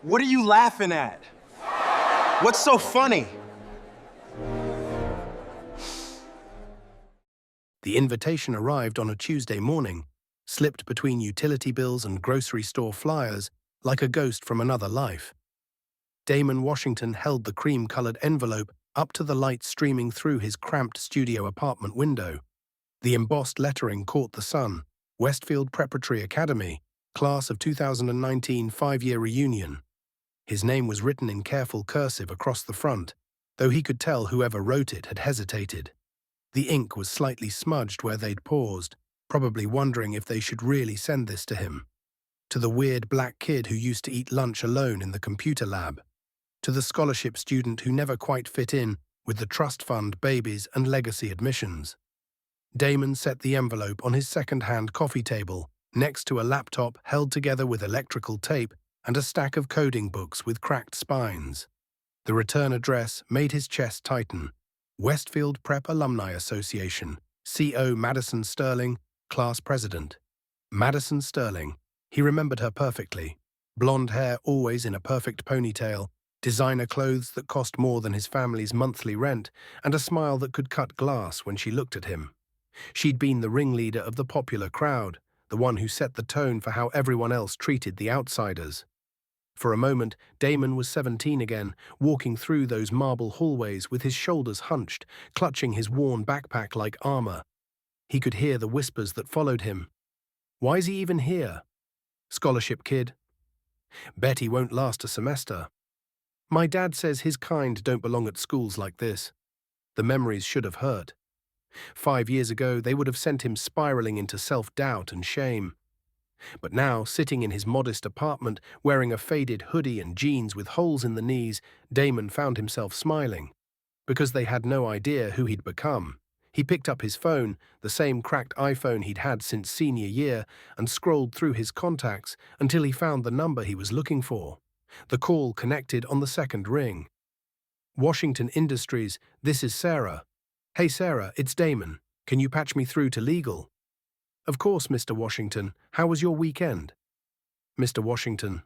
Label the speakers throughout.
Speaker 1: What are you laughing at? What's so funny?
Speaker 2: The invitation arrived on a Tuesday morning, slipped between utility bills and grocery store flyers like a ghost from another life. Damon Washington held the cream-colored envelope up to the light streaming through his cramped studio apartment window. The embossed lettering caught the sun: Westfield Preparatory Academy, Class of 2019 5-year reunion. His name was written in careful cursive across the front, though he could tell whoever wrote it had hesitated. The ink was slightly smudged where they'd paused, probably wondering if they should really send this to him. To the weird black kid who used to eat lunch alone in the computer lab. To the scholarship student who never quite fit in with the trust fund, babies, and legacy admissions. Damon set the envelope on his second-hand coffee table, next to a laptop held together with electrical tape and a stack of coding books with cracked spines. The return address made his chest tighten. Westfield Prep Alumni Association, CO Madison Sterling, class president. Madison Sterling. He remembered her perfectly. Blonde hair always in a perfect ponytail, designer clothes that cost more than his family's monthly rent, and a smile that could cut glass when she looked at him. She'd been the ringleader of the popular crowd, the one who set the tone for how everyone else treated the outsiders. For a moment, Damon was 17 again, walking through those marble hallways with his shoulders hunched, clutching his worn backpack like armor. He could hear the whispers that followed him. Why's he even here? Scholarship kid. Bet he won't last a semester. My dad says his kind don't belong at schools like this. The memories should have hurt. 5 years ago, they would have sent him spiraling into self-doubt and shame. But now, sitting in his modest apartment, wearing a faded hoodie and jeans with holes in the knees, Damon found himself smiling. Because they had no idea who he'd become. He picked up his phone, the same cracked iPhone he'd had since senior year, and scrolled through his contacts until he found the number he was looking for. The call connected on the second ring. Washington Industries, this is Sarah. Hey Sarah, it's Damon. Can you patch me through to legal? Of course, Mr. Washington. How was your weekend? Mr. Washington.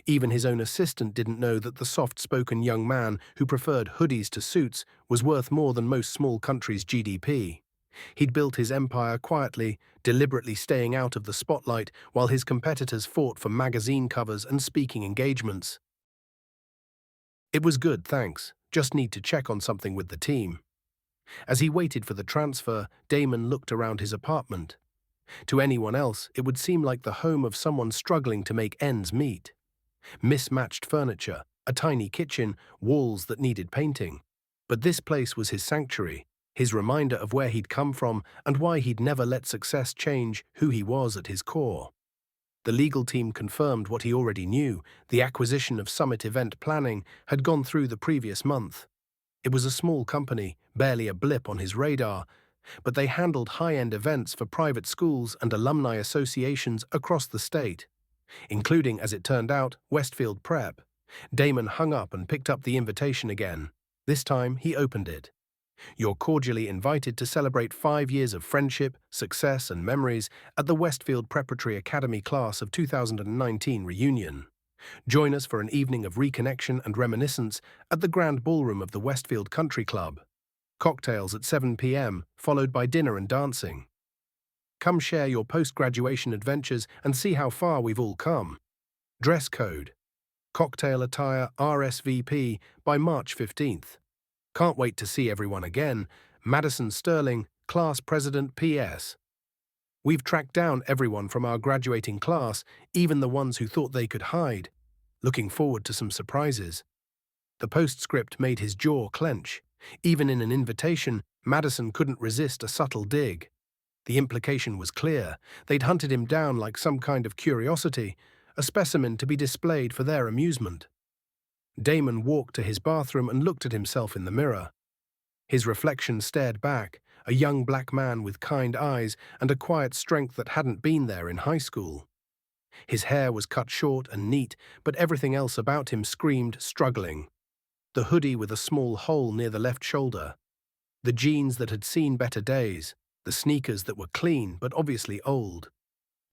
Speaker 2: Even his own assistant didn't know that the soft-spoken young man who preferred hoodies to suits was worth more than most small countries' GDP. He'd built his empire quietly, deliberately staying out of the spotlight while his competitors fought for magazine covers and speaking engagements. It was good, thanks. Just need to check on something with the team. As he waited for the transfer, Damon looked around his apartment. To anyone else, it would seem like the home of someone struggling to make ends meet. Mismatched furniture, a tiny kitchen, walls that needed painting. But this place was his sanctuary, his reminder of where he'd come from and why he'd never let success change who he was at his core. The legal team confirmed what he already knew: the acquisition of Summit Event Planning had gone through the previous month. It was a small company, barely a blip on his radar, but they handled high-end events for private schools and alumni associations across the state, including, as it turned out, Westfield Prep. Damon hung up and picked up the invitation again. This time, he opened it. You're cordially invited to celebrate 5 years of friendship, success, and memories at the Westfield Preparatory Academy Class of 2019 reunion. Join us for an evening of reconnection and reminiscence at the Grand Ballroom of the Westfield Country Club. Cocktails at 7 p.m., followed by dinner and dancing. Come share your post-graduation adventures and see how far we've all come. Dress code. Cocktail attire RSVP by March 15th. Can't wait to see everyone again. Madison Sterling, Class President PS. We've tracked down everyone from our graduating class, even the ones who thought they could hide. Looking forward to some surprises. The postscript made his jaw clench. Even in an invitation, Madison couldn't resist a subtle dig. The implication was clear. They'd hunted him down like some kind of curiosity, a specimen to be displayed for their amusement. Damon walked to his bathroom and looked at himself in the mirror. His reflection stared back, a young black man with kind eyes and a quiet strength that hadn't been there in high school. His hair was cut short and neat, but everything else about him screamed struggling. The hoodie with a small hole near the left shoulder. The jeans that had seen better days. The sneakers that were clean but obviously old.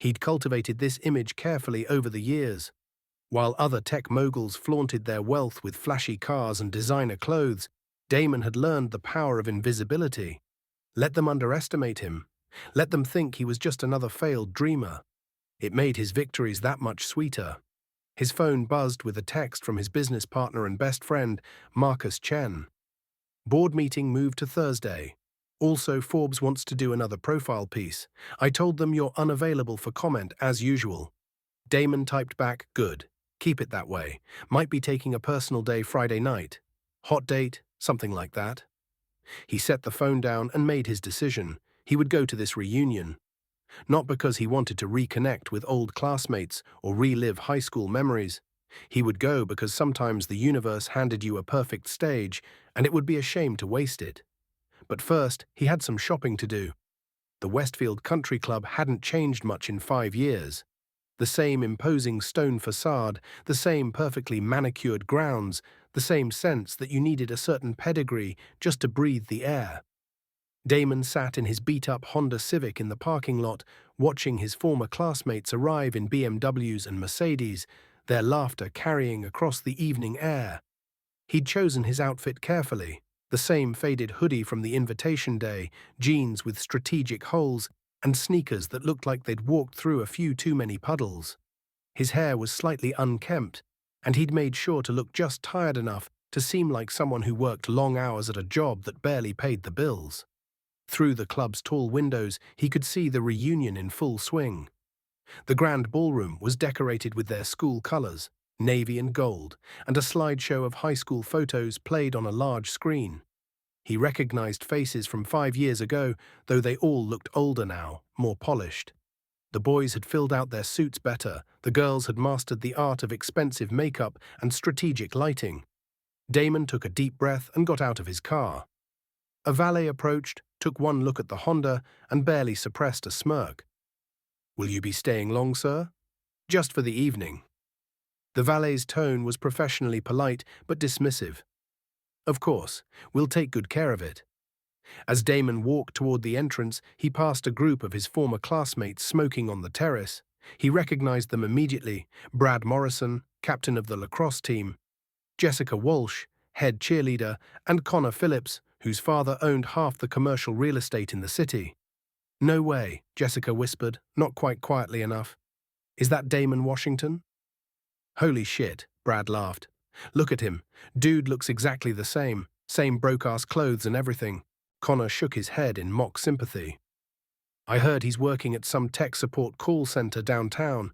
Speaker 2: He'd cultivated this image carefully over the years. While other tech moguls flaunted their wealth with flashy cars and designer clothes, Damon had learned the power of invisibility. Let them underestimate him. Let them think he was just another failed dreamer. It made his victories that much sweeter. His phone buzzed with a text from his business partner and best friend, Marcus Chen. Board meeting moved to Thursday. Also, Forbes wants to do another profile piece. I told them you're unavailable for comment as usual. Damon typed back, good. Keep it that way. Might be taking a personal day Friday night. Hot date, something like that. He set the phone down and made his decision. He would go to this reunion. Not because he wanted to reconnect with old classmates or relive high school memories. He would go because sometimes the universe handed you a perfect stage, and it would be a shame to waste it. But first, he had some shopping to do. The Westfield Country Club hadn't changed much in 5 years. The same imposing stone facade, the same perfectly manicured grounds, the same sense that you needed a certain pedigree just to breathe the air. Damon sat in his beat-up Honda Civic in the parking lot, watching his former classmates arrive in BMWs and Mercedes, their laughter carrying across the evening air. He'd chosen his outfit carefully, the same faded hoodie from the invitation day, jeans with strategic holes, and sneakers that looked like they'd walked through a few too many puddles. His hair was slightly unkempt, and he'd made sure to look just tired enough to seem like someone who worked long hours at a job that barely paid the bills. Through the club's tall windows, he could see the reunion in full swing. The grand ballroom was decorated with their school colors, navy and gold, and a slideshow of high school photos played on a large screen. He recognized faces from 5 years ago, though they all looked older now, more polished. The boys had filled out their suits better, the girls had mastered the art of expensive makeup and strategic lighting. Damon took a deep breath and got out of his car. A valet approached, took one look at the Honda, and barely suppressed a smirk. "Will you be staying long, sir?" "Just for the evening." The valet's tone was professionally polite but dismissive. "Of course, we'll take good care of it." As Damon walked toward the entrance, he passed a group of his former classmates smoking on the terrace. He recognized them immediately: Brad Morrison, captain of the lacrosse team, Jessica Walsh, head cheerleader, and Connor Phillips, whose father owned half the commercial real estate in the city. "No way," Jessica whispered, not quite quietly enough. "Is that Damon Washington?" "Holy shit," Brad laughed. "Look at him. Dude looks exactly the same broke-ass clothes and everything." Connor shook his head in mock sympathy. "I heard he's working at some tech support call center downtown.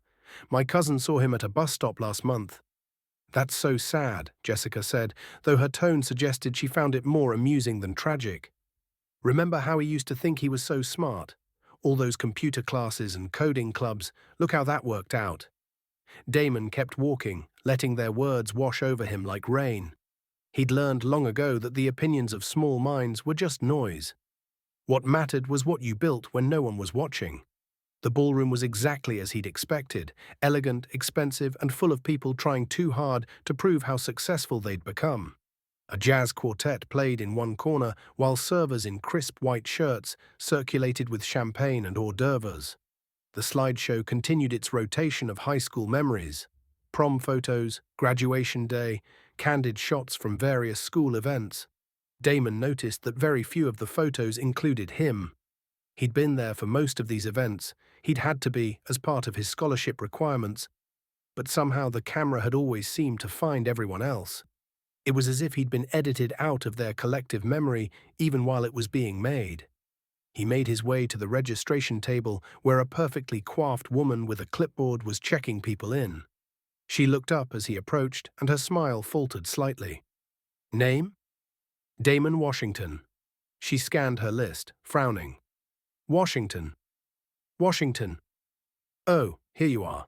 Speaker 2: My cousin saw him at a bus stop last month." "That's so sad," Jessica said, though her tone suggested she found it more amusing than tragic. "Remember how he used to think he was so smart? All those computer classes and coding clubs, look how that worked out." Damon kept walking, letting their words wash over him like rain. He'd learned long ago that the opinions of small minds were just noise. What mattered was what you built when no one was watching. The ballroom was exactly as he'd expected, elegant, expensive, and full of people trying too hard to prove how successful they'd become. A jazz quartet played in one corner, while servers in crisp white shirts circulated with champagne and hors d'oeuvres. The slideshow continued its rotation of high school memories: prom photos, graduation day, candid shots from various school events. Damon noticed that very few of the photos included him. He'd been there for most of these events. He'd had to be, as part of his scholarship requirements. But somehow the camera had always seemed to find everyone else. It was as if he'd been edited out of their collective memory even while it was being made. He made his way to the registration table where a perfectly coiffed woman with a clipboard was checking people in. She looked up as he approached, and her smile faltered slightly. "Name?" "Damon Washington." She scanned her list, frowning. "Washington. Washington. Oh, here you are."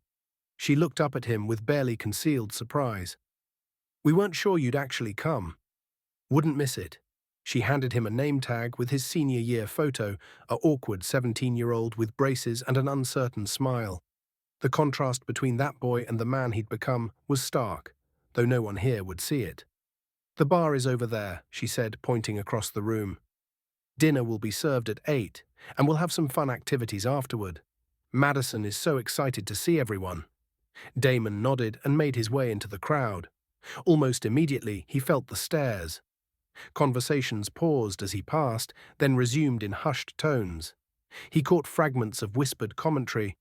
Speaker 2: She looked up at him with barely concealed surprise. "We weren't sure you'd actually come." "Wouldn't miss it." She handed him a name tag with his senior year photo, a awkward 17-year-old with braces and an uncertain smile. The contrast between that boy and the man he'd become was stark, though no one here would see it. "The bar is over there," she said, pointing across the room. "Dinner will be served at 8, and we'll have some fun activities afterward. Madison is so excited to see everyone." Damon nodded and made his way into the crowd. Almost immediately, he felt the stares. Conversations paused as he passed, then resumed in hushed tones. He caught fragments of whispered commentary.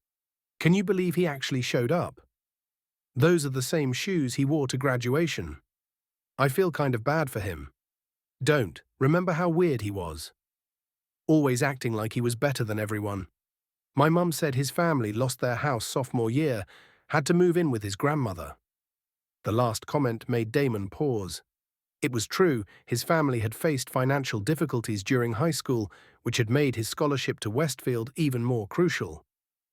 Speaker 2: "Can you believe he actually showed up? Those are the same shoes he wore to graduation. I feel kind of bad for him. Don't. Remember how weird he was? Always acting like he was better than everyone. My mum said his family lost their house sophomore year, had to move in with his grandmother." The last comment made Damon pause. It was true, his family had faced financial difficulties during high school, which had made his scholarship to Westfield even more crucial.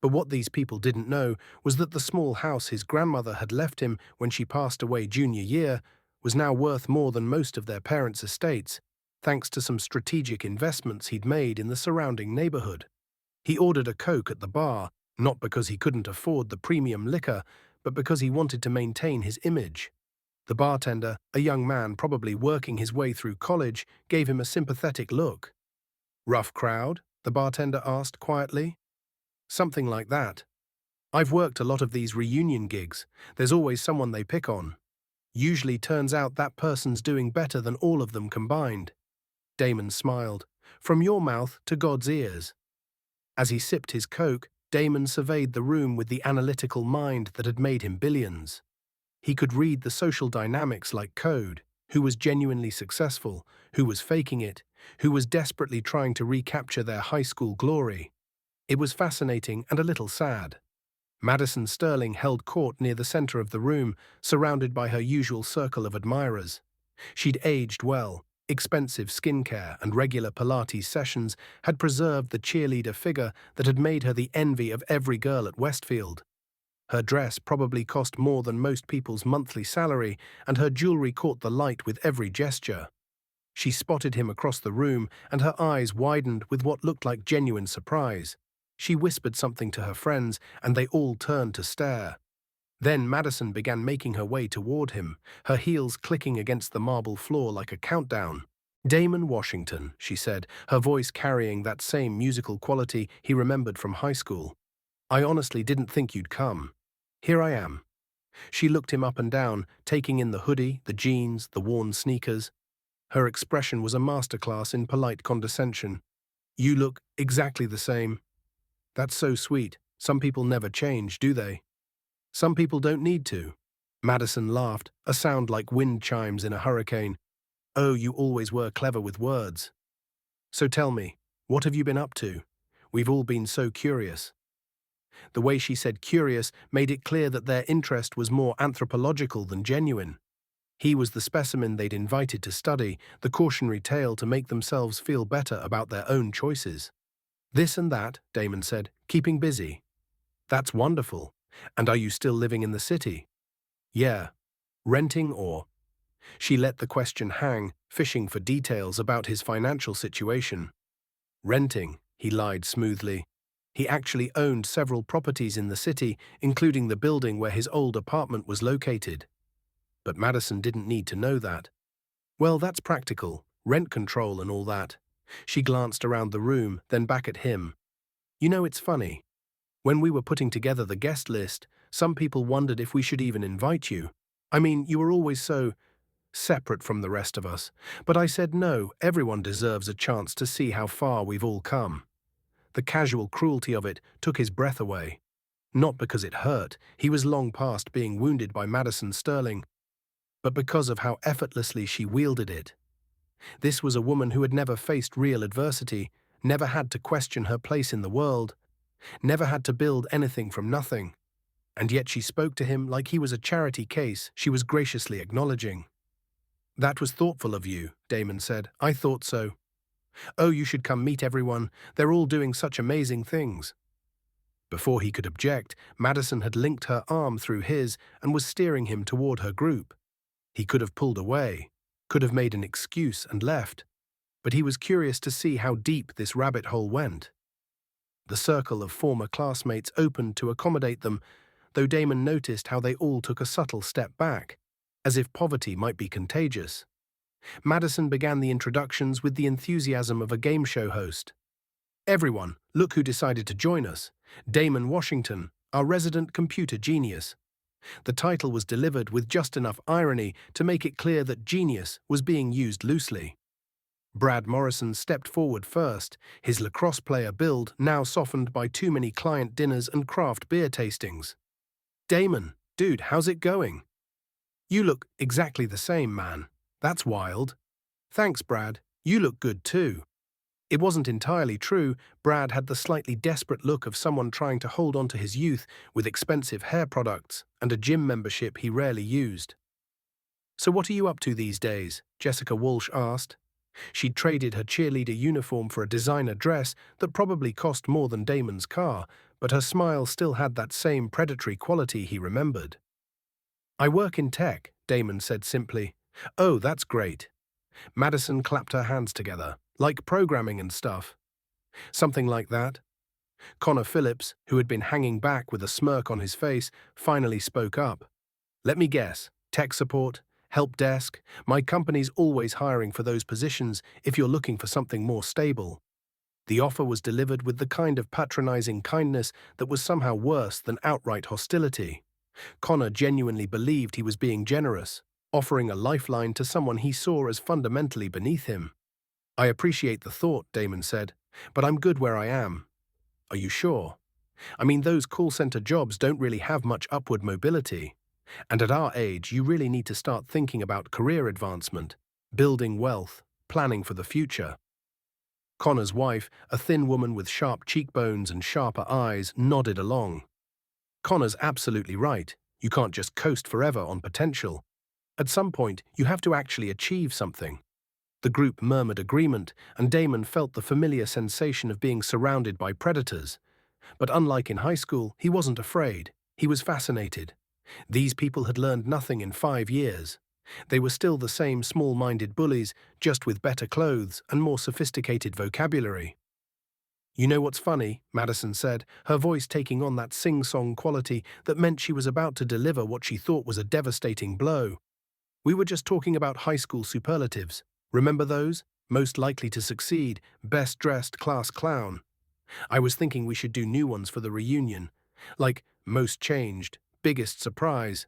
Speaker 2: But what these people didn't know was that the small house his grandmother had left him when she passed away junior year was now worth more than most of their parents' estates, thanks to some strategic investments he'd made in the surrounding neighborhood. He ordered a Coke at the bar, not because he couldn't afford the premium liquor, but because he wanted to maintain his image. The bartender, a young man probably working his way through college, gave him a sympathetic look. "Rough crowd?" the bartender asked quietly. "Something like that. I've worked a lot of these reunion gigs. There's always someone they pick on. Usually turns out that person's doing better than all of them combined." Damon smiled. "From your mouth to God's ears." As he sipped his Coke, Damon surveyed the room with the analytical mind that had made him billions. He could read the social dynamics like code: who was genuinely successful, who was faking it, who was desperately trying to recapture their high school glory. It was fascinating and a little sad. Madison Sterling held court near the center of the room, surrounded by her usual circle of admirers. She'd aged well. Expensive skincare and regular Pilates sessions had preserved the cheerleader figure that had made her the envy of every girl at Westfield. Her dress probably cost more than most people's monthly salary, and her jewelry caught the light with every gesture. She spotted him across the room, and her eyes widened with what looked like genuine surprise. She whispered something to her friends, and they all turned to stare. Then Madison began making her way toward him, her heels clicking against the marble floor like a countdown. "Damon Washington," she said, her voice carrying that same musical quality he remembered from high school. "I honestly didn't think you'd come. Here I am." She looked him up and down, taking in the hoodie, the jeans, the worn sneakers. Her expression was a masterclass in polite condescension. "You look exactly the same." "That's so sweet. Some people never change, do they?" "Some people don't need to." Madison laughed, a sound like wind chimes in a hurricane. "Oh, you always were clever with words. So tell me, what have you been up to? We've all been so curious." The way she said curious made it clear that their interest was more anthropological than genuine. He was the specimen they'd invited to study, the cautionary tale to make themselves feel better about their own choices. "This and that," Damon said, "keeping busy." "That's wonderful. And are you still living in the city?" "Yeah. Renting or—" She let the question hang, fishing for details about his financial situation. "Renting," he lied smoothly. He actually owned several properties in the city, including the building where his old apartment was located. But Madison didn't need to know that. "Well, that's practical. Rent control and all that." She glanced around the room, then back at him. "You know, it's funny. When we were putting together the guest list, some people wondered if we should even invite you. I mean, you were always so separate from the rest of us. But I said no, everyone deserves a chance to see how far we've all come." The casual cruelty of it took his breath away. Not because it hurt, he was long past being wounded by Madison Sterling, but because of how effortlessly she wielded it. This was a woman who had never faced real adversity, never had to question her place in the world, never had to build anything from nothing. And yet she spoke to him like he was a charity case she was graciously acknowledging. "That was thoughtful of you," Damon said. "I thought so. Oh, you should come meet everyone. They're all doing such amazing things." Before he could object, Madison had linked her arm through his and was steering him toward her group. He could have pulled away, could have made an excuse and left, but he was curious to see how deep this rabbit hole went. The circle of former classmates opened to accommodate them, though Damon noticed how they all took a subtle step back, as if poverty might be contagious. Madison began the introductions with the enthusiasm of a game show host. "Everyone, look who decided to join us. Damon Washington, our resident computer genius." The title was delivered with just enough irony to make it clear that genius was being used loosely. Brad Morrison stepped forward first, his lacrosse player build now softened by too many client dinners and craft beer tastings. "Damon, dude, how's it going?" "You look exactly the same, man. That's wild." "Thanks, Brad. You look good too." It wasn't entirely true. Brad had the slightly desperate look of someone trying to hold on to his youth with expensive hair products and a gym membership he rarely used. "So what are you up to these days?" Jessica Walsh asked. She'd traded her cheerleader uniform for a designer dress that probably cost more than Damon's car, but her smile still had that same predatory quality he remembered. "I work in tech," Damon said simply. "Oh, that's great." Madison clapped her hands together. "Like programming and stuff?" "Something like that." Connor Phillips, who had been hanging back with a smirk on his face, finally spoke up. "Let me guess. Tech support? Help desk? My company's always hiring for those positions if you're looking for something more stable." The offer was delivered with the kind of patronizing kindness that was somehow worse than outright hostility. Connor genuinely believed he was being generous, offering a lifeline to someone he saw as fundamentally beneath him. "I appreciate the thought," Damon said, "but I'm good where I am." "Are you sure? I mean, those call center jobs don't really have much upward mobility. And at our age, you really need to start thinking about career advancement, building wealth, planning for the future." Connor's wife, a thin woman with sharp cheekbones and sharper eyes, nodded along. "Connor's absolutely right. You can't just coast forever on potential. At some point, you have to actually achieve something." The group murmured agreement, and Damon felt the familiar sensation of being surrounded by predators. But unlike in high school, he wasn't afraid. He was fascinated. These people had learned nothing in 5 years. They were still the same small-minded bullies, just with better clothes and more sophisticated vocabulary. "You know what's funny?" Madison said, her voice taking on that sing-song quality that meant she was about to deliver what she thought was a devastating blow. "We were just talking about high school superlatives. Remember those? Most likely to succeed, best-dressed class clown. I was thinking we should do new ones for the reunion, like most changed, biggest surprise."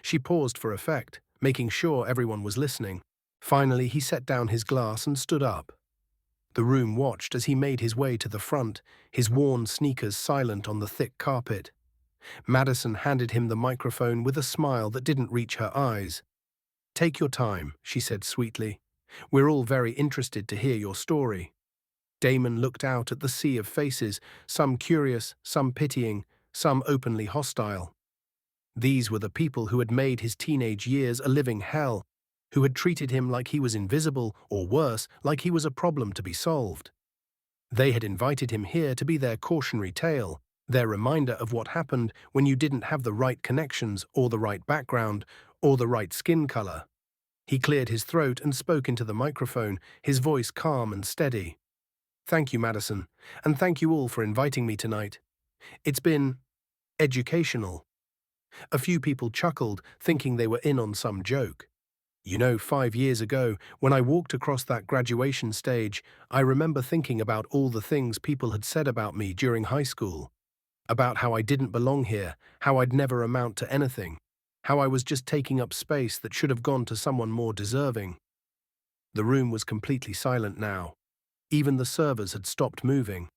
Speaker 2: She paused for effect, making sure everyone was listening. Finally, he set down his glass and stood up. The room watched as he made his way to the front, his worn sneakers silent on the thick carpet. Madison handed him the microphone with a smile that didn't reach her eyes. "Take your time," she said sweetly. "We're all very interested to hear your story." Damon looked out at the sea of faces, some curious, some pitying, some openly hostile. These were the people who had made his teenage years a living hell, who had treated him like he was invisible, or worse, like he was a problem to be solved. They had invited him here to be their cautionary tale, their reminder of what happened when you didn't have the right connections, or the right background, or the right skin color. He cleared his throat and spoke into the microphone, his voice calm and steady. "Thank you, Madison, and thank you all for inviting me tonight. It's been educational." A few people chuckled, thinking they were in on some joke. "You know, 5 years ago, when I walked across that graduation stage, I remember thinking about all the things people had said about me during high school. About how I didn't belong here, how I'd never amount to anything, how I was just taking up space that should have gone to someone more deserving." The room was completely silent now. Even the servers had stopped moving.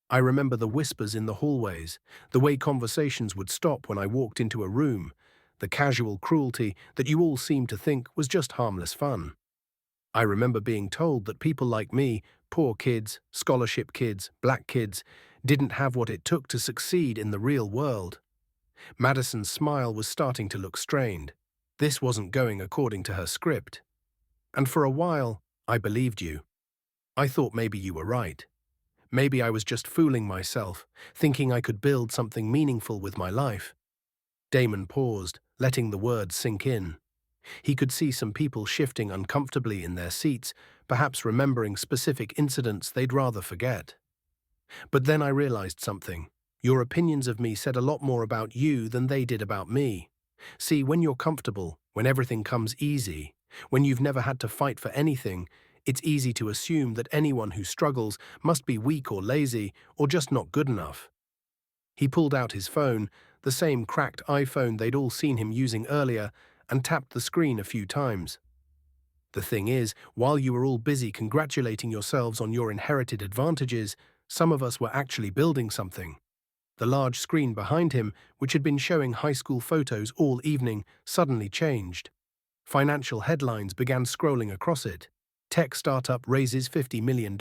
Speaker 2: I remember the whispers in the hallways, the way conversations would stop when I walked into a room, the casual cruelty that you all seemed to think was just harmless fun. I remember being told that people like me, poor kids, scholarship kids, black kids, didn't have what it took to succeed in the real world. Madison's smile was starting to look strained. This wasn't going according to her script. "And for a while, I believed you. I thought maybe you were right. Maybe I was just fooling myself, thinking I could build something meaningful with my life." Damon paused, letting the words sink in. He could see some people shifting uncomfortably in their seats, perhaps remembering specific incidents they'd rather forget. "But then I realized something. Your opinions of me said a lot more about you than they did about me. See, when you're comfortable, when everything comes easy, when you've never had to fight for anything, it's easy to assume that anyone who struggles must be weak or lazy or just not good enough." He pulled out his phone, the same cracked iPhone they'd all seen him using earlier, and tapped the screen a few times. The thing is, while you were all busy congratulating yourselves on your inherited advantages, some of us were actually building something. The large screen behind him, which had been showing high school photos all evening, suddenly changed. Financial headlines began scrolling across it. Tech startup raises $50 million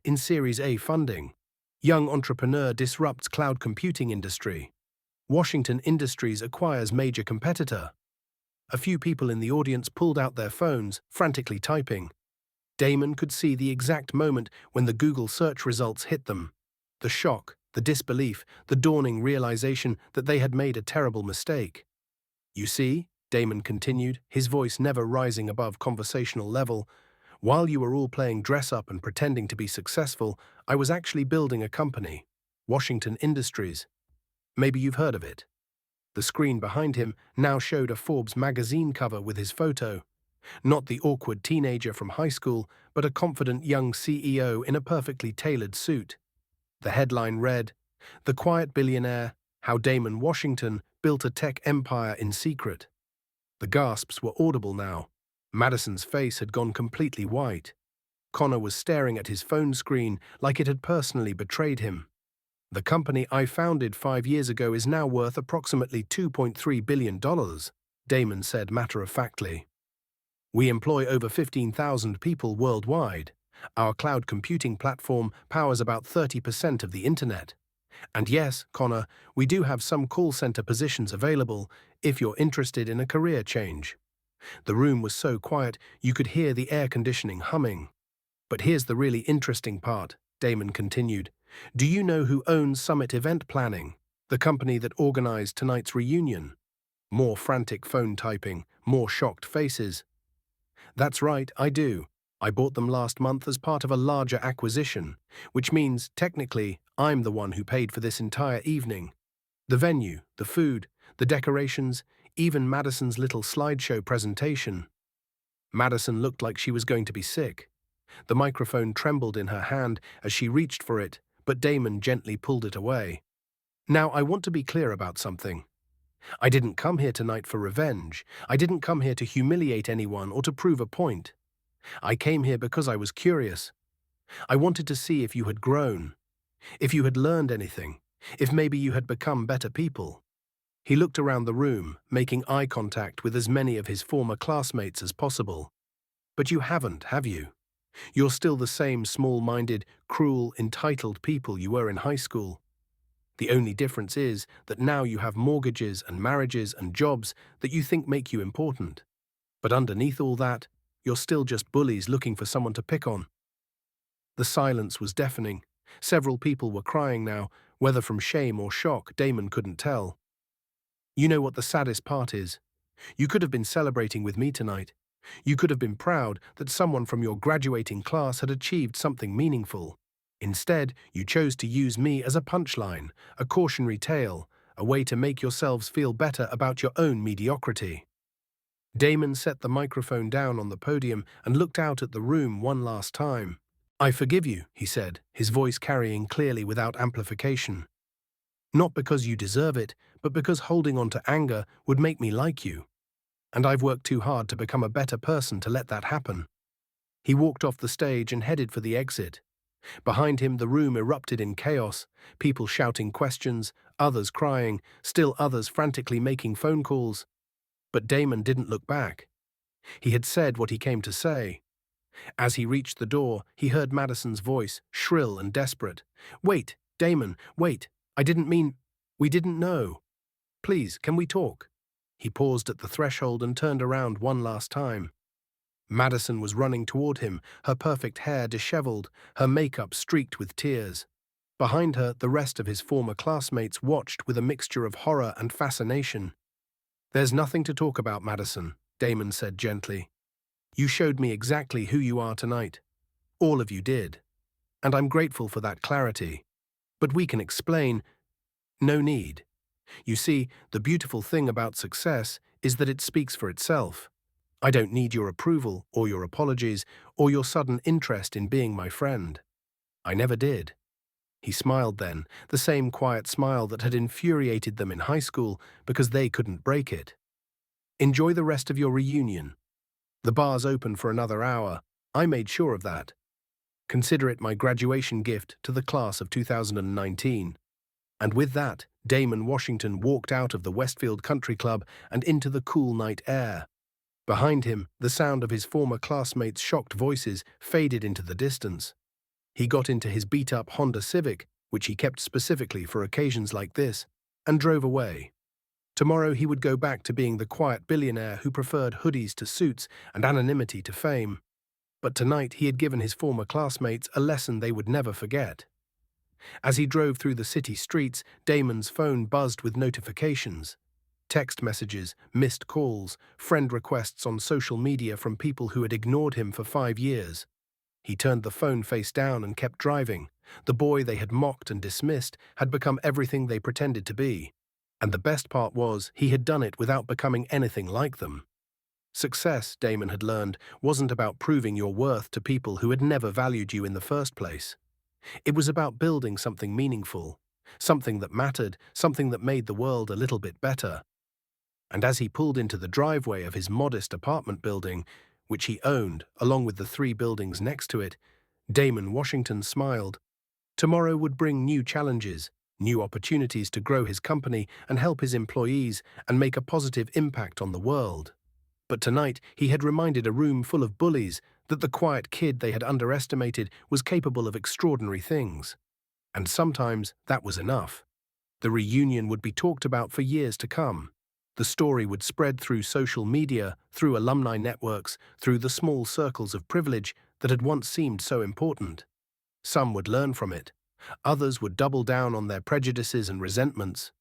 Speaker 2: in Series A funding. Young entrepreneur disrupts cloud computing industry. Washington Industries acquires major competitor. A few people in the audience pulled out their phones, frantically typing. Damon could see the exact moment when the Google search results hit them. The shock, the disbelief, the dawning realization that they had made a terrible mistake. "You see," Damon continued, his voice never rising above conversational level, "while you were all playing dress-up and pretending to be successful, I was actually building a company. Washington Industries. Maybe you've heard of it." The screen behind him now showed a Forbes magazine cover with his photo. Not the awkward teenager from high school, but a confident young CEO in a perfectly tailored suit. The headline read, "The Quiet Billionaire, How Damon Washington Built a Tech Empire in Secret." The gasps were audible now. Madison's face had gone completely white. Connor was staring at his phone screen like it had personally betrayed him. "The company I founded 5 years ago is now worth approximately $2.3 billion, Damon said matter-of-factly. "We employ over 15,000 people worldwide. Our cloud computing platform powers about 30% of the internet. And yes, Connor, we do have some call center positions available if you're interested in a career change." The room was so quiet you could hear the air conditioning humming. "But here's the really interesting part," Damon continued. "Do you know who owns Summit Event Planning, the company that organized tonight's reunion?" More frantic phone typing, more shocked faces. "That's right, I do. I bought them last month as part of a larger acquisition, which means, technically, I'm the one who paid for this entire evening. The venue, the food, the decorations, even Madison's little slideshow presentation." Madison looked like she was going to be sick. The microphone trembled in her hand as she reached for it, but Damon gently pulled it away. "Now, I want to be clear about something. I didn't come here tonight for revenge. I didn't come here to humiliate anyone or to prove a point. I came here because I was curious. I wanted to see if you had grown, if you had learned anything, if maybe you had become better people." He looked around the room, making eye contact with as many of his former classmates as possible. "But you haven't, have you? You're still the same small-minded, cruel, entitled people you were in high school. The only difference is that now you have mortgages and marriages and jobs that you think make you important. But underneath all that, you're still just bullies looking for someone to pick on." The silence was deafening. Several people were crying now, whether from shame or shock, Damon couldn't tell. "You know what the saddest part is? You could have been celebrating with me tonight. You could have been proud that someone from your graduating class had achieved something meaningful. Instead, you chose to use me as a punchline, a cautionary tale, a way to make yourselves feel better about your own mediocrity." Damon set the microphone down on the podium and looked out at the room one last time. "I forgive you," he said, his voice carrying clearly without amplification. "Not because you deserve it, but because holding on to anger would make me like you. And I've worked too hard to become a better person to let that happen." He walked off the stage and headed for the exit. Behind him, the room erupted in chaos, people shouting questions, others crying, still others frantically making phone calls. But Damon didn't look back. He had said what he came to say. As he reached the door, he heard Madison's voice, shrill and desperate. "Wait, Damon, wait. I didn't mean... We didn't know. Please, can we talk?" He paused at the threshold and turned around one last time. Madison was running toward him, her perfect hair disheveled, her makeup streaked with tears. Behind her, the rest of his former classmates watched with a mixture of horror and fascination. "There's nothing to talk about, Madison," Damon said gently. "You showed me exactly who you are tonight. All of you did. And I'm grateful for that clarity. But we can explain. No need. You see, the beautiful thing about success is that it speaks for itself. I don't need your approval or your apologies or your sudden interest in being my friend. I never did. He smiled then, the same quiet smile that had infuriated them in high school because they couldn't break it. Enjoy the rest of your reunion. The bar's open for another hour. I made sure of that. Consider it my graduation gift to the class of 2019. And with that, Damon Washington walked out of the Westfield Country Club and into the cool night air. Behind him, the sound of his former classmates' shocked voices faded into the distance. He got into his beat-up Honda Civic, which he kept specifically for occasions like this, and drove away. Tomorrow he would go back to being the quiet billionaire who preferred hoodies to suits and anonymity to fame. But tonight he had given his former classmates a lesson they would never forget. As he drove through the city streets, Damon's phone buzzed with notifications. Text messages, missed calls, friend requests on social media from people who had ignored him for 5 years. He turned the phone face down and kept driving. The boy they had mocked and dismissed had become everything they pretended to be. And the best part was, he had done it without becoming anything like them. Success, Damon had learned, wasn't about proving your worth to people who had never valued you in the first place. It was about building something meaningful, something that mattered, something that made the world a little bit better. And as he pulled into the driveway of his modest apartment building, which he owned, along with the 3 buildings next to it, Damon Washington smiled. Tomorrow would bring new challenges, new opportunities to grow his company and help his employees and make a positive impact on the world. But tonight he had reminded a room full of bullies that the quiet kid they had underestimated was capable of extraordinary things. And sometimes that was enough. The reunion would be talked about for years to come. The story would spread through social media, through alumni networks, through the small circles of privilege that had once seemed so important. Some would learn from it. Others would double down on their prejudices and resentments.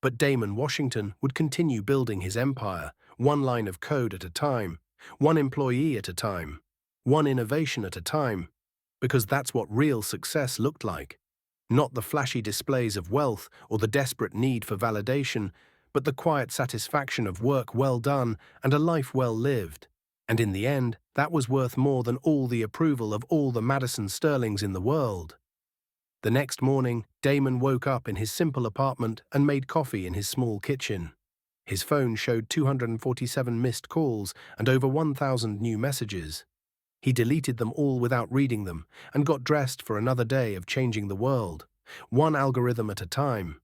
Speaker 2: But Damon Washington would continue building his empire, one line of code at a time, one employee at a time, one innovation at a time, because that's what real success looked like. Not the flashy displays of wealth or the desperate need for validation, but the quiet satisfaction of work well done and a life well lived. And in the end, that was worth more than all the approval of all the Madison Sterlings in the world. The next morning, Damon woke up in his simple apartment and made coffee in his small kitchen. His phone showed 247 missed calls and over 1,000 new messages. He deleted them all without reading them and got dressed for another day of changing the world, one algorithm at a time.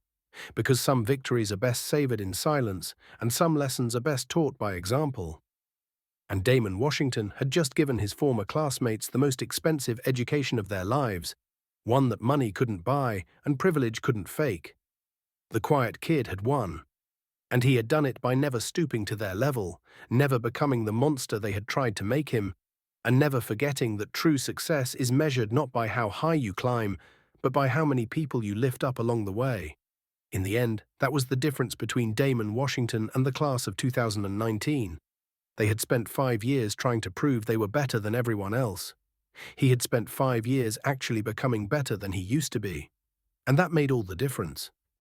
Speaker 2: Because some victories are best savored in silence and some lessons are best taught by example. And Damon Washington had just given his former classmates the most expensive education of their lives, one that money couldn't buy and privilege couldn't fake. The quiet kid had won. And he had done it by never stooping to their level, never becoming the monster they had tried to make him, and never forgetting that true success is measured not by how high you climb, but by how many people you lift up along the way. In the end, that was the difference between Damon Washington and the class of 2019. They had spent 5 years trying to prove they were better than everyone else. He had spent 5 years actually becoming better than he used to be. And that made all the difference.